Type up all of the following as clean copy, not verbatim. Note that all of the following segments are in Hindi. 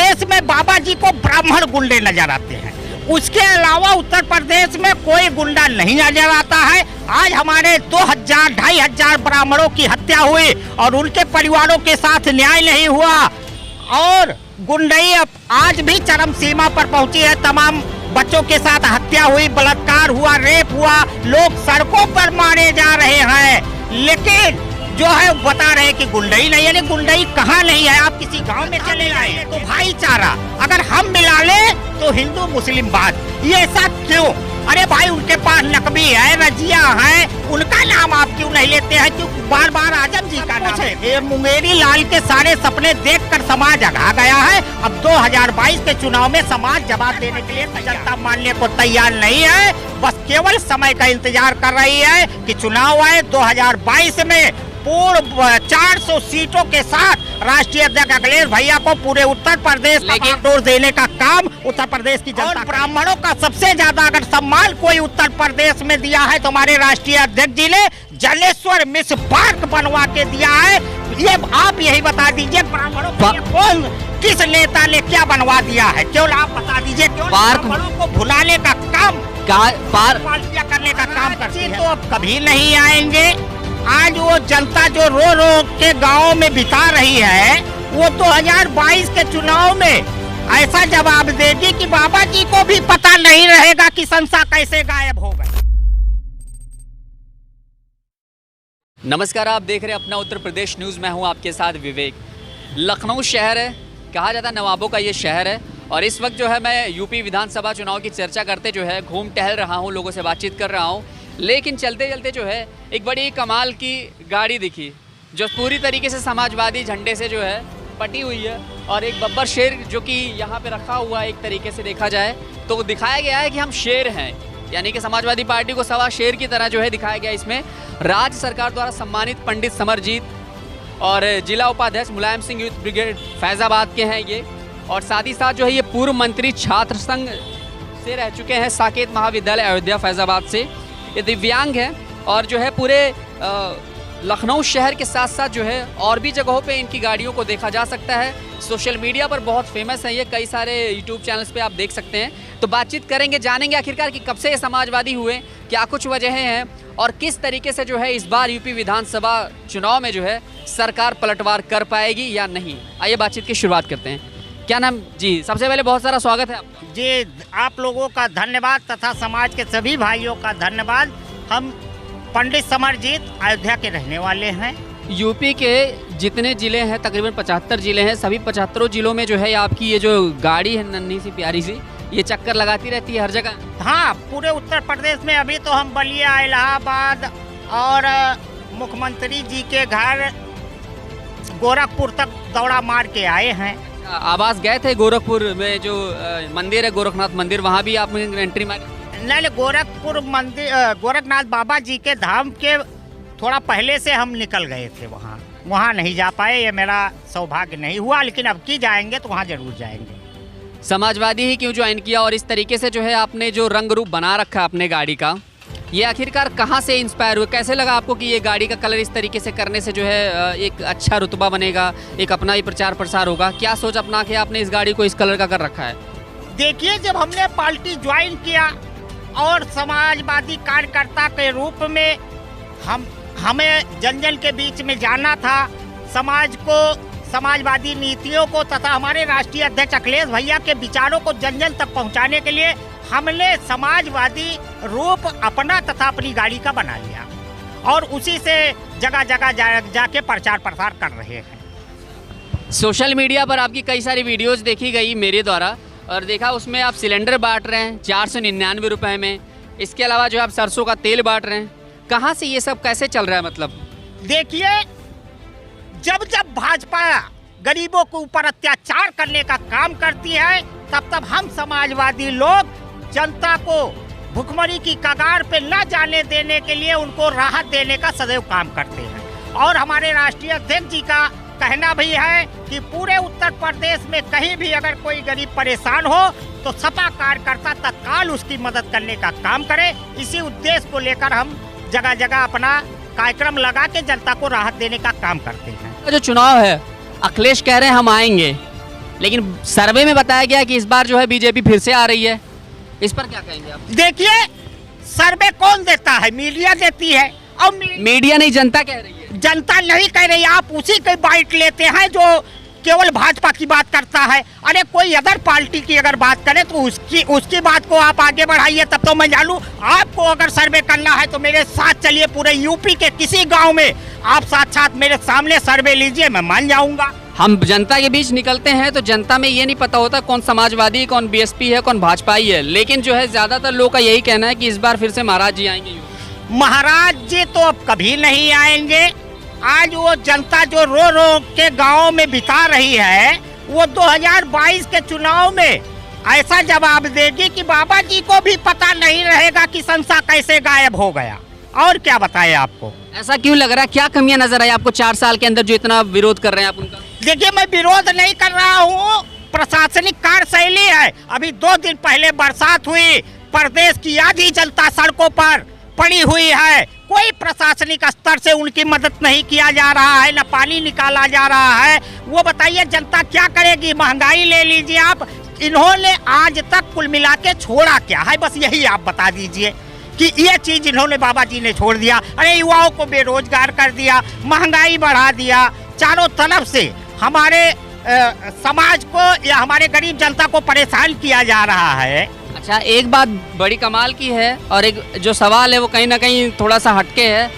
प्रदेश में बाबा जी को ब्राह्मण गुंडे नजर आते हैं, उसके अलावा उत्तर प्रदेश में कोई गुंडा नहीं नजर आता है। आज हमारे 2,000-2,500 ब्राह्मणों की हत्या हुई और उनके परिवारों के साथ न्याय नहीं हुआ और गुंडई आज भी चरम सीमा पर पहुंची है। तमाम बच्चों के साथ हत्या हुई, बलात्कार हुआ, रेप हुआ, लोग सड़कों पर मारे जा रहे हैं, लेकिन जो है बता रहे कि गुंडई नहीं है। गुंडई कहाँ नहीं है? आप किसी गांव में चले आए तो भाईचारा अगर हम मिला ले तो हिंदू मुस्लिम बात, ये ऐसा क्यों? अरे भाई उनके पास नकबी है, रजिया है, उनका नाम आप क्यों नहीं लेते हैं? क्यों बार बार आजम जी का नाम है? ये मुंगेरी लाल के सारे सपने देखकर समाज आगा गया है। अब 2022 के चुनाव में समाज जवाब देने के लिए जनता मानने को तैयार नहीं है, बस केवल समय का इंतजार कर रही है कि चुनाव आए। 2022 में पूर्ण 400 सीटों के साथ राष्ट्रीय अध्यक्ष अखिलेश भैया को पूरे उत्तर प्रदेश का डोर देने का काम उत्तर प्रदेश की जनता। ब्राह्मणों का सबसे ज्यादा अगर सम्मान कोई उत्तर प्रदेश में दिया है तो हमारे राष्ट्रीय अध्यक्ष जी ने जलेश्वर मिश्र पार्क बनवा के दिया है। ये आप यही बता दीजिए ब्राह्मणों को कौन किस नेता ने क्या बनवा दिया है? केवल आप बता दीजिए। ब्राह्मणों को भुलाने का काम, पार्टियां करने का काम करती है। तो अब कभी नहीं आएंगे। आज वो जनता जो रो रो के गाँव में बिता रही है, वो 2022 के चुनाव में ऐसा जवाब देगी कि बाबा जी को भी पता नहीं रहेगा कि संसा कैसे गायब हो गई। नमस्कार, आप देख रहे हैं अपना उत्तर प्रदेश न्यूज़। मैं हूं आपके साथ विवेक। लखनऊ शहर है, कहा जाता है नवाबों का ये शहर है, और इस वक्त जो है मैं यूपी विधानसभा चुनाव की चर्चा करते जो है घूम टहल रहा हूं, लोगों से बातचीत कर रहा हूं। लेकिन चलते चलते जो है एक बड़ी कमाल की गाड़ी दिखी जो पूरी तरीके से समाजवादी झंडे से जो है पटी हुई है, और एक बब्बर शेर जो कि यहाँ पे रखा हुआ है। एक तरीके से देखा जाए तो दिखाया गया है कि हम शेर हैं, यानी कि समाजवादी पार्टी को सवा शेर की तरह जो है दिखाया गया। इसमें राज्य सरकार द्वारा सम्मानित पंडित समरजीत और जिला उपाध्यक्ष मुलायम सिंह यूथ ब्रिगेड फैज़ाबाद के हैं ये, और साथ ही साथ जो है ये पूर्व मंत्री छात्र संघ से रह चुके हैं साकेत महाविद्यालय अयोध्या फैज़ाबाद से। ये दिव्यांग है और जो है पूरे लखनऊ शहर के साथ साथ जो है और भी जगहों पे इनकी गाड़ियों को देखा जा सकता है। सोशल मीडिया पर बहुत फेमस है ये, कई सारे यूट्यूब चैनल्स पे आप देख सकते हैं। तो बातचीत करेंगे, जानेंगे आखिरकार कि कब से ये समाजवादी हुए, क्या कुछ वजहें हैं और किस तरीके से जो है इस बार यूपी विधानसभा चुनाव में जो है सरकार पलटवार कर पाएगी या नहीं। आइए बातचीत की शुरुआत करते हैं। क्या नाम जी? सबसे पहले बहुत सारा स्वागत है आपका। जी, आप लोगों का धन्यवाद तथा समाज के सभी भाइयों का धन्यवाद। हम पंडित समरजीत अयोध्या के रहने वाले हैं। यूपी के जितने ज़िले हैं, तकरीबन 75 ज़िले हैं, सभी 75 ज़िलों में जो है आपकी ये जो गाड़ी है नन्ही सी प्यारी सी, ये चक्कर लगाती रहती है हर जगह। हाँ, पूरे उत्तर प्रदेश में। अभी तो हम बलिया, इलाहाबाद और मुख्यमंत्री जी के घर गोरखपुर तक दौड़ा मार के आए हैं। आवास गए थे गोरखपुर में जो मंदिर है गोरखनाथ मंदिर, वहाँ भी आपने एंट्री मारी? नहीं, गोरखपुर मंदिर, गोरखनाथ बाबा जी के धाम के थोड़ा पहले से हम निकल गए थे, वहाँ नहीं जा पाए। ये मेरा सौभाग्य नहीं हुआ, लेकिन अब की जाएंगे तो वहाँ जरूर जाएंगे। समाजवादी ही क्यों ज्वाइन किया, और इस तरीके से जो है आपने जो रंग रूप बना रखा अपने गाड़ी का, ये आखिरकार कहाँ से इंस्पायर हुए? कैसे लगा आपको कि ये गाड़ी का कलर इस तरीके से करने से जो है एक अच्छा रुतबा बनेगा, एक अपना ही प्रचार प्रसार होगा? क्या सोच अपना के आपने इस गाड़ी को इस कलर का कर रखा है? देखिए, जब हमने पार्टी ज्वाइन किया और समाजवादी कार्यकर्ता के रूप में हमें जन जन के बीच में जाना था, समाज को, समाजवादी नीतियों को तथा हमारे राष्ट्रीय अध्यक्ष अखिलेश भैया के विचारों को जन जन तक पहुंचाने के लिए हमने समाजवादी रूप अपना तथा अपनी गाड़ी का बना लिया और उसी से जगह जगह जाके प्रचार प्रसार कर रहे हैं। सोशल मीडिया पर आपकी कई सारी वीडियोस देखी गई मेरे द्वारा, और देखा उसमें आप सिलेंडर बांट रहे हैं 499 रुपए में। इसके अलावा जो आप सरसों का तेल बांट रहे हैं, कहाँ से ये सब कैसे चल रहा है? मतलब देखिए, जब जब भाजपा गरीबों के ऊपर अत्याचार करने का काम करती है, तब तब हम समाजवादी लोग जनता को भुखमरी की कगार पे न जाने देने के लिए उनको राहत देने का सदैव काम करते हैं। और हमारे राष्ट्रीय अध्यक्ष जी का कहना भी है कि पूरे उत्तर प्रदेश में कहीं भी अगर कोई गरीब परेशान हो तो सपा कार्यकर्ता तत्काल उसकी मदद करने का काम करे। इसी उद्देश्य को लेकर हम जगह जगह अपना कार्यक्रम लगा के जनता को राहत देने का काम करते हैं। जो चुनाव है, अखिलेश कह रहे हैं हम आएंगे, लेकिन सर्वे में बताया गया कि इस बार जो है बीजेपी फिर से आ रही है, इस पर क्या कहेंगे आप? देखिए, सर्वे कौन देता है? मीडिया देती है। और मीडिया नहीं, जनता कह रही है। जनता नहीं कह रही, आप उसी के बाइट लेते हैं जो केवल भाजपा की बात करता है। अरे कोई अदर पार्टी की अगर बात करे तो उसकी बात को आप आगे बढ़ाइए, तब तो मैं जानूं। आपको अगर सर्वे करना है तो मेरे साथ चलिए, पूरे यूपी के किसी गांव में आप साथ मेरे सामने सर्वे लीजिए, मैं मान जाऊंगा। हम जनता के बीच निकलते हैं तो जनता में ये नहीं पता होता कौन समाजवादी, कौन बीएसपी है, कौन भाजपाई है, लेकिन जो है ज्यादातर लोग का यही कहना है कि इस बार फिर से महाराज जी आएंगे। महाराज जी तो अब कभी नहीं आएंगे। आज वो जनता जो रो रो के गाँव में बिता रही है, वो 2022 के चुनाव में ऐसा जवाब देगी कि बाबा जी को भी पता नहीं रहेगा कि संसा कैसे गायब हो गया। और क्या बताए आपको? ऐसा क्यों लग रहा है, क्या कमियां नजर आई आपको 4 साल के अंदर जो इतना विरोध कर रहे हैं आप उनका? देखिए, मैं विरोध नहीं कर रहा हूँ, प्रशासनिक कार्यशैली है। अभी 2 दिन पहले बरसात हुई, प्रदेश की आधी जनता सड़कों पर पड़ी हुई है। कोई प्रशासनिक स्तर से उनकी मदद नहीं किया जा रहा है, न पानी निकाला जा रहा है। वो बताइए जनता क्या करेगी? महंगाई ले लीजिए आप, इन्होंने आज तक कुल मिला के छोड़ा क्या है? बस यही आप बता दीजिए कि ये चीज इन्होंने बाबा जी ने छोड़ दिया। अरे युवाओं को बेरोजगार कर दिया, महंगाई बढ़ा दिया, चारों तरफ से हमारे समाज को या हमारे गरीब जनता को परेशान किया जा रहा है। अच्छा, एक बात बड़ी कमाल की है और एक जो सवाल है वो कहीं ना कहीं थोड़ा सा हटके है।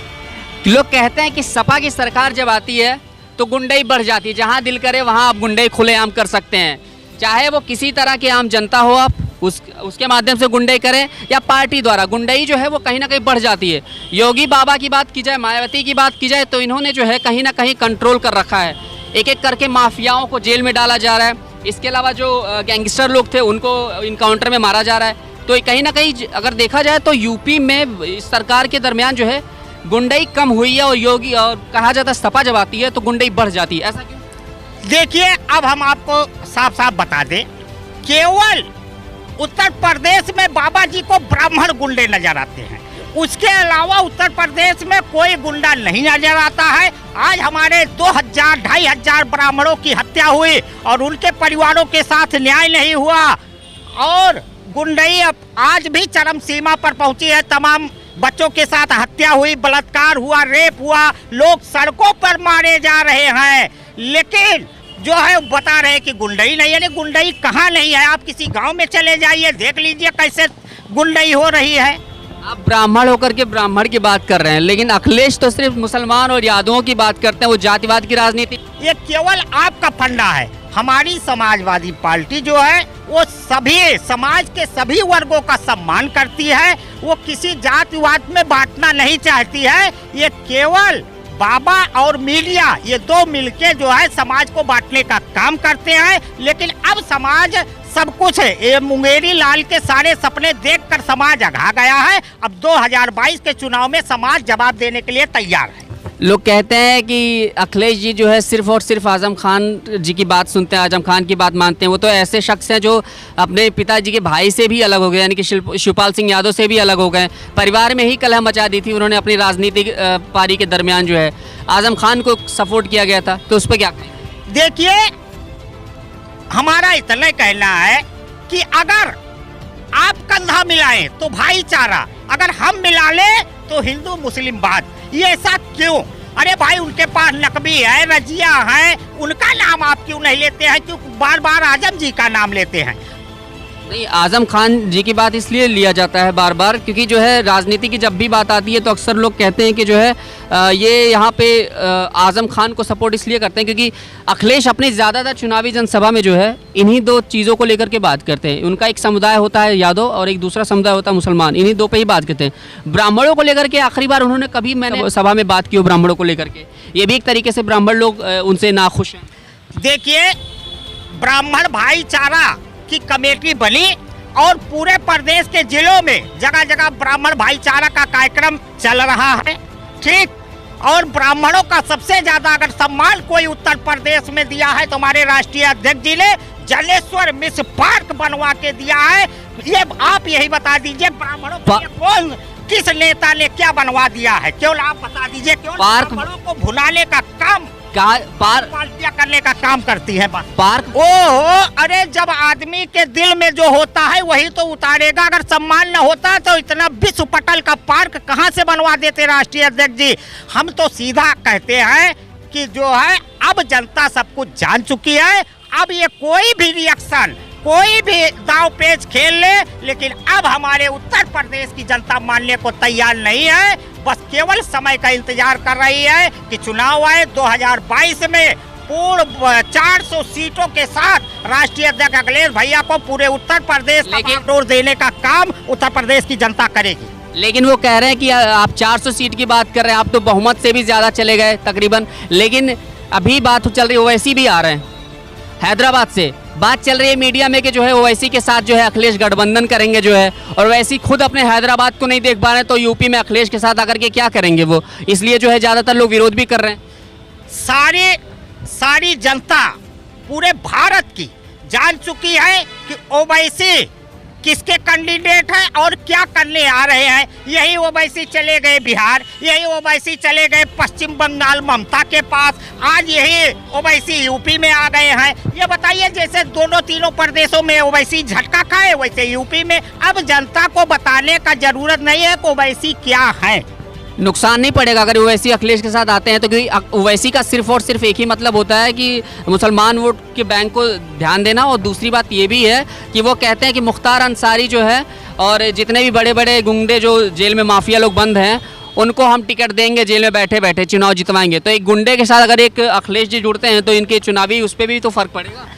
लोग कहते हैं कि सपा की सरकार जब आती है तो गुंडई बढ़ जाती है, जहां दिल करे वहां आप गुंडई खुलेआम कर सकते हैं, चाहे वो किसी तरह की आम जनता हो, आप उसके माध्यम से गुंडई करें या पार्टी द्वारा, गुंडई जो है वो कहीं ना कहीं बढ़ जाती है। योगी बाबा की बात की जाए, मायावती की बात की जाए, तो इन्होंने जो है कहीं ना कहीं कंट्रोल कर रखा है। एक एक करके माफियाओं को जेल में डाला जा रहा है। इसके अलावा जो गैंगस्टर लोग थे उनको इनकाउंटर में मारा जा रहा है। तो कहीं ना कहीं अगर देखा जाए तो यूपी में इस सरकार के दरमियान जो है गुंडई कम हुई है, और योगी और कहा जाता है सपा जब आती है तो गुंडई बढ़ जाती है। ऐसा क्यों? देखिए, अब हम आपको साफ साफ बता दें, केवल उत्तर प्रदेश में बाबा जी को ब्राह्मण गुंडे नजर आते हैं, उसके अलावा उत्तर प्रदेश में कोई गुंडा नहीं नजर आता है। आज हमारे 2000-2500 ब्राह्मणों की हत्या हुई और उनके परिवारों के साथ न्याय नहीं हुआ, और गुंडई अब आज भी चरम सीमा पर पहुंची है। तमाम बच्चों के साथ हत्या हुई, बलात्कार हुआ, रेप हुआ, लोग सड़कों पर मारे जा रहे हैं, लेकिन जो है बता रहे कि गुंडई नहीं है। गुंडई कहाँ नहीं है? आप किसी गांव में चले जाइए, देख लीजिए कैसे गुंडई हो रही है। आप ब्राह्मण होकर के ब्राह्मण की बात कर रहे हैं, लेकिन अखिलेश तो सिर्फ मुसलमान और यादवों की बात करते हैं, वो जातिवाद की राजनीति। ये केवल आपका फंडा है। हमारी समाजवादी पार्टी जो है वो सभी समाज के सभी वर्गों का सम्मान करती है, वो किसी जातिवाद में बांटना नहीं चाहती है। ये केवल बाबा और मीडिया, ये दो मिलके जो है समाज को बांटने का काम करते हैं। लेकिन अब समाज सब कुछ है, ये मुंगेरी लाल के सारे सपने देखकर समाज अघा गया है। अब 2022 के चुनाव में समाज जवाब देने के लिए तैयार है। लोग कहते हैं कि अखिलेश जी जो है सिर्फ और सिर्फ आजम खान जी की बात सुनते हैं, आजम खान की बात मानते हैं। वो तो ऐसे शख्स हैं जो अपने पिताजी के भाई से भी अलग हो गए, यानी कि शिवपाल सिंह यादव से भी अलग हो गए। परिवार में ही कलह मचा दी थी उन्होंने अपनी राजनीतिक पारी के दरमियान जो है आजम खान को सपोर्ट किया गया था, तो उस पर क्या कहें? देखिए, हमारा इतना कहना है कि अगर आप कंधा मिलाएं तो भाईचारा, अगर हम मिला ले तो हिंदू मुस्लिम बात। ये ऐसा क्यों? अरे भाई, उनके पास नकबी है, रजिया है, उनका नाम आप क्यों नहीं लेते हैं? क्यों बार बार आजम जी का नाम लेते हैं? नहीं, आजम खान जी की बात इसलिए लिया जाता है बार बार क्योंकि जो है राजनीति की जब भी बात आती है तो अक्सर लोग कहते हैं कि जो है ये यहाँ पे आजम खान को सपोर्ट इसलिए करते हैं क्योंकि अखिलेश अपनी ज़्यादातर चुनावी जनसभा में जो है इन्हीं दो चीज़ों को लेकर के बात करते हैं। उनका एक समुदाय होता है यादव और एक दूसरा समुदाय होता है मुसलमान, इन्हीं दो पे ही बात करते हैं। ब्राह्मणों को लेकर के आखिरी बार उन्होंने कभी मैंने सभा में बात की हो ब्राह्मणों को लेकर के, ये भी एक तरीके से ब्राह्मण लोग उनसे नाखुश हैं। देखिए, ब्राह्मण भाईचारा की कमेटी बनी और पूरे प्रदेश के जिलों में जगह जगह ब्राह्मण भाईचारा का कार्यक्रम चल रहा है, ठीक। और ब्राह्मणों का सबसे ज्यादा अगर सम्मान कोई उत्तर प्रदेश में दिया है तो हमारे राष्ट्रीय अध्यक्ष जी ने जलेश्वर मिश्र पार्क बनवा के दिया है। ये आप यही बता दीजिए, ब्राह्मणों को कौन किस नेता ने क्या बनवा दिया है? केवल आप बता दीजिए। केवल ब्राह्मणों को भुनाने का काम पार्टियां करने का काम करती है बस। पार्क ओहो, अरे जब आदमी के दिल में जो होता है वही तो उतारेगा। अगर सम्मान न होता तो इतना विश्व पटल का पार्क कहाँ से बनवा देते राष्ट्रीय अध्यक्ष जी। हम तो सीधा कहते हैं कि जो है अब जनता सब कुछ जान चुकी है। अब ये कोई भी रिएक्शन, कोई भी दाव पेच खेल ले, लेकिन अब हमारे उत्तर प्रदेश की जनता मानने को तैयार नहीं है। बस केवल समय का इंतजार कर रही है कि चुनाव आए 2022 में पूर्ण 400 सीटों के साथ राष्ट्रीय अध्यक्ष अखिलेश भैया को पूरे उत्तर प्रदेश का बागडोर देने का काम उत्तर प्रदेश की जनता करेगी। लेकिन वो कह रहे हैं कि आप 400 सीट की बात कर रहे हैं, आप तो बहुमत से भी ज्यादा चले गए तकरीबन। लेकिन अभी बात चल रही है ओवैसी भी आ रहे हैं हैदराबाद से। बात चल रही है मीडिया में कि जो है ओवैसी के साथ जो है अखिलेश गठबंधन करेंगे जो है, और वैसी खुद अपने हैदराबाद को नहीं देख पा रहे हैं तो यूपी में अखिलेश के साथ आकर के क्या करेंगे वो, इसलिए जो है ज्यादातर लोग विरोध भी कर रहे हैं। सारी जनता पूरे भारत की जान चुकी है कि ओवैसी किसके कैंडिडेट है और क्या करने आ रहे हैं। यही ओवैसी चले गए बिहार, यही ओवैसी चले गए पश्चिम बंगाल ममता के पास, आज यही ओवैसी यूपी में आ गए हैं। ये बताइए, जैसे दोनों तीनों प्रदेशों में ओवैसी झटका खाए वैसे यूपी में। अब जनता को बताने का जरूरत नहीं है कि ओवैसी क्या है। नुकसान नहीं पड़ेगा अगर ओवैसी अखिलेश के साथ आते हैं तो, क्योंकि ओवैसी का सिर्फ और सिर्फ एक ही मतलब होता है कि मुसलमान वोट के बैंक को ध्यान देना। और दूसरी बात ये भी है कि वो कहते हैं कि मुख्तार अंसारी जो है और जितने भी बड़े बड़े गुंडे जो जेल में माफिया लोग बंद हैं उनको हम टिकट देंगे, जेल में बैठे बैठे चुनाव जितवाएंगे। तो एक गुंडे के साथ अगर एक अखिलेश जी जुड़ते हैं तो इनके चुनावी उस पर भी तो फर्क पड़ेगा।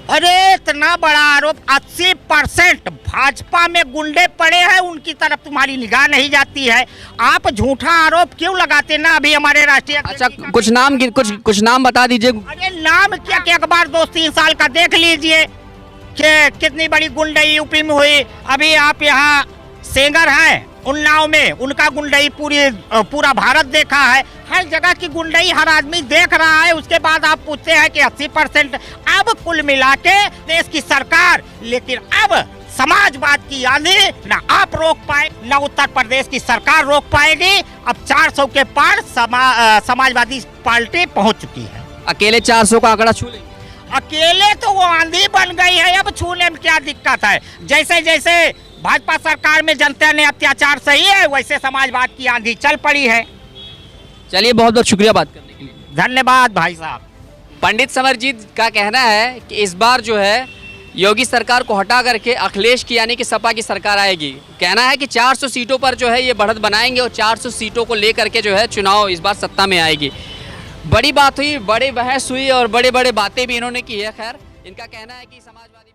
अरे इतना बड़ा आरोप, 80% भाजपा में गुंडे पड़े हैं, उनकी तरफ तुम्हारी निगाह नहीं जाती है। आप झूठा आरोप क्यों लगाते ना अभी हमारे राष्ट्रीय। अच्छा, कुछ नाम बता दीजिए। अरे नाम क्या, कि अखबार 2-3 साल का देख लीजिए कि कितनी बड़ी गुंडई यूपी में हुई। अभी आप यहाँ सेंगर हैं उन्नाव में, उनका गुंडई पूरा भारत देखा है। हर जगह की गुंडई हर आदमी देख रहा है। उसके बाद आप पूछते हैं कि 80%। अब कुल मिला के देश की सरकार, लेकिन अब समाजवाद की आंधी ना आप रोक पाए ना उत्तर प्रदेश की सरकार रोक पाएगी। अब 400 के पार समाजवादी पार्टी पहुंच चुकी है। अकेले 400 का आंकड़ा छू लेंगे। अकेले तो वो आंधी बन गई है, अब छूने में क्या दिक्कत है। जैसे जैसे भाजपा सरकार में जनता ने अत्याचार सही है, वैसे समाजवाद की आंधी चल पड़ी है। चलिए, बहुत बहुत शुक्रिया बात करने के लिए। धन्यवाद भाई साहब। पंडित समरजीत का कहना है कि इस बार जो है योगी सरकार को हटा करके अखिलेश की यानी कि सपा की सरकार आएगी। कहना है कि 400 सीटों पर जो है ये बढ़त बनाएंगे और 400 सीटों को लेकर के जो है चुनाव इस बार सत्ता में आएगी। बड़ी बात हुई, बड़ी बहस हुई और बड़े बड़े बातें भी इन्होंने की है। खैर, इनका कहना है कि समाजवादी